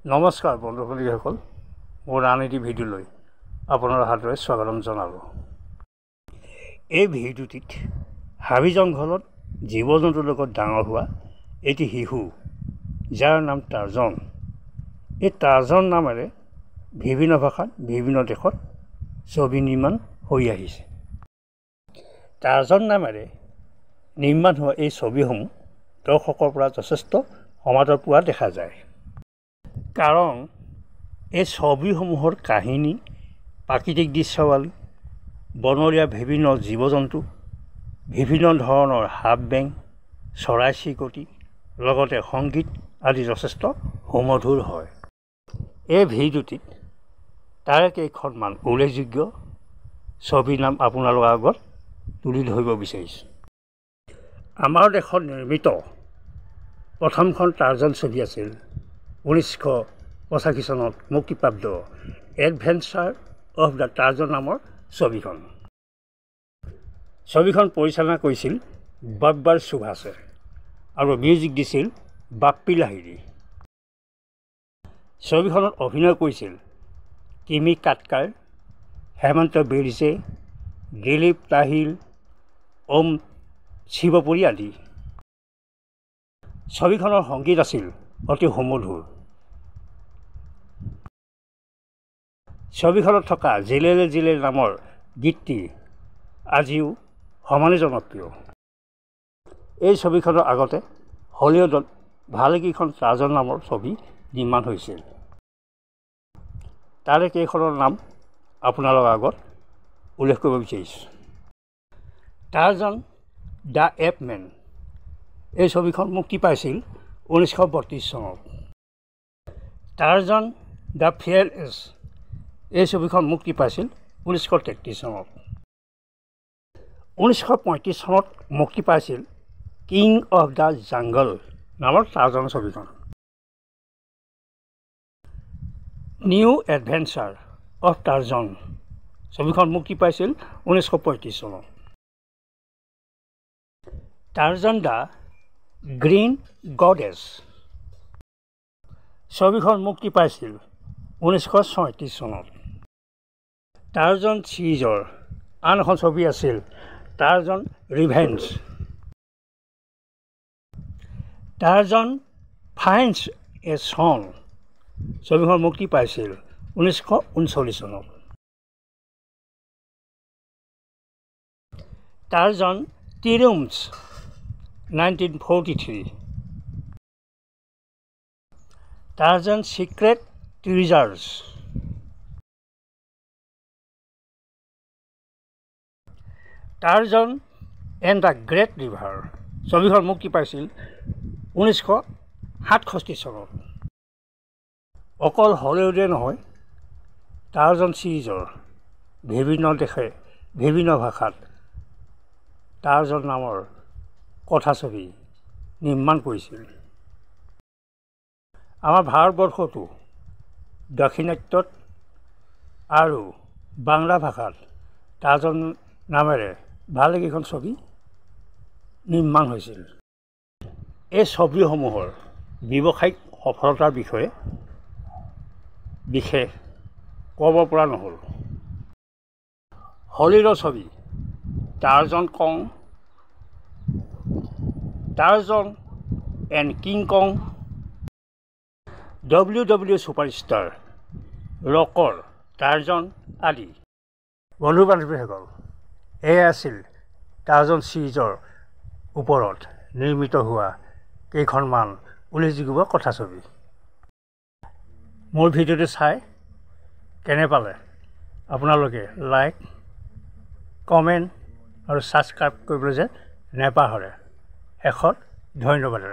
নমস্কাৰ বন্ধুসকল, মোৰ আন এটি ভিডিঅ'লৈ আপোনাৰ হাতেৰে স্বাগতম জনালোঁ। এই ভিডিঅ'টিত হাবি জংঘলত জীৱ জন্তুৰ লগত ডাঙৰ হোৱা এটি শিশু, যাৰ নাম টাৰ্জন। এই টাৰ্জন নামেৰে বিভিন্ন ভাষাত বিভিন্ন দেশত ছবি নিৰ্মাণ হৈ আহিছে। টাৰ্জন নামেৰে নিৰ্মাণ হোৱা এই ছবিসমূহ দৰ্শকৰ পৰা যথেষ্ট সমাদৰ পোৱা দেখা যায়। কাৰণ এই ছবিসমূহৰ কাহিনী, প্ৰাকৃতিক দৃশ্যাৱলী, বনৰীয়া বিভিন্ন জীৱ জন্তু, বিভিন্ন ধৰণৰ সাপ বেং, চৰাই চিৰিকটি, লগতে সংগীত আদি যথেষ্ট সুমধুৰ হয়। এই ভিডিঅ'টিত তাৰে কেইখনমান উল্লেখযোগ্য ছবিৰ নাম আপোনালোকৰ আগত তুলি ধৰিব বিচাৰিছোঁ। আমাৰ দেশত নিৰ্মিত প্ৰথমখন টাৰ্জন ছবি আছিল 1985 চনত মুক্তিপ্ৰাপ্ত এডভেঞ্চাৰ অফ দ্য টাৰ্জন নামৰ ছবিখন। ছবিখন পৰিচালনা কৰিছিল বাব্বাৰ সুভাষে আৰু মিউজিক দিছিল বাপ্পী লাহিৰী। ছবিখনত অভিনয় কৰিছিল কিমি কাটকাৰ, হেমন্ত বেৰ্জে, দিলীপ তাহিল, ওম শিৱপুৰী আদি। ছবিখনৰ সংগীত আছিল অতি সুমধুৰ। ছবিখনত থকা জিলেলে জিলেল নামৰ গীতটি আজিও সমানে জনপ্ৰিয়। এই ছবিখনৰ আগতে হলিউডত ভালেকেইখন টাৰ্জন নামৰ ছবি নিৰ্মাণ হৈছিল। তাৰে কেইখনৰ নাম আপোনালোকৰ আগত উল্লেখ কৰিব বিচাৰিছোঁ। টাৰ্জন দ্য এপমেন, এই ছবিখন মুক্তি পাইছিল 1932 চনত। টাৰ্জন দ্য ফিয়াৰলেছ, এই ছবিখন মুক্তি পাইছিল 1933 চনত। 1935 চনত মুক্তি পাইছিল কিং অফ দ্য জাংগল নামৰ টাৰ্জন ছবিখন। নিউ এডভেঞ্চাৰ অফ টাৰ্জন ছবিখন মুক্তি পাইছিল 1935 চনত। টাৰ্জন দ্য গ্ৰীণ গডেছ ছবিখন মুক্তি পাইছিল 1936 চনত। টাৰ্জন চিৰিজৰ আন এখন ছবি আছিল টাৰ্জন ৰিভেঞ্জ। টাৰ্জন ফাইণ্ডছ এ ছন ছবিখন মুক্তি পাইছিল 1939 চনত। Tarzan triumphs 1943। Tarzan secret treasures, Tarzan and the great river ছবিখন মুক্তি পাইছিল 1967 চনত। অকল হলিউডে নহয়, টাৰ্জন চিৰিজৰ বিভিন্ন দেশে বিভিন্ন ভাষাত টাৰ্জন নামৰ কথাছবি নিৰ্মাণ কৰিছিল। আমাৰ ভাৰতবৰ্ষতো দাক্ষিণাত্যত আৰু বাংলা ভাষাত টাৰ্জন নামেৰে ভালেকেইখন ছবি নিৰ্মাণ হৈছিল। এই ছবিসমূহৰ ব্যৱসায়িক সফলতাৰ বিষয়ে বিশেষ ক'ব পৰা নহ'ল। হলিউডৰ ছবি Tarzan Kong, Tarzan and King Kong, WWE superstar ৰকৰ টাৰ্জন আদি। বন্ধু বান্ধৱীসকল, এয়া আছিল টাৰ্জন চিৰিজৰ ওপৰত নিৰ্মিত হোৱা কেইখনমান উল্লেখযোগ্য কথাছবি। মোৰ ভিডিঅ'টো চাই কেনে পালে আপোনালোকে লাইক, কমেণ্ট আৰু ছাবস্ক্ৰাইব কৰিবলৈ যে নেপাহৰে। শেষত ধন্যবাদ।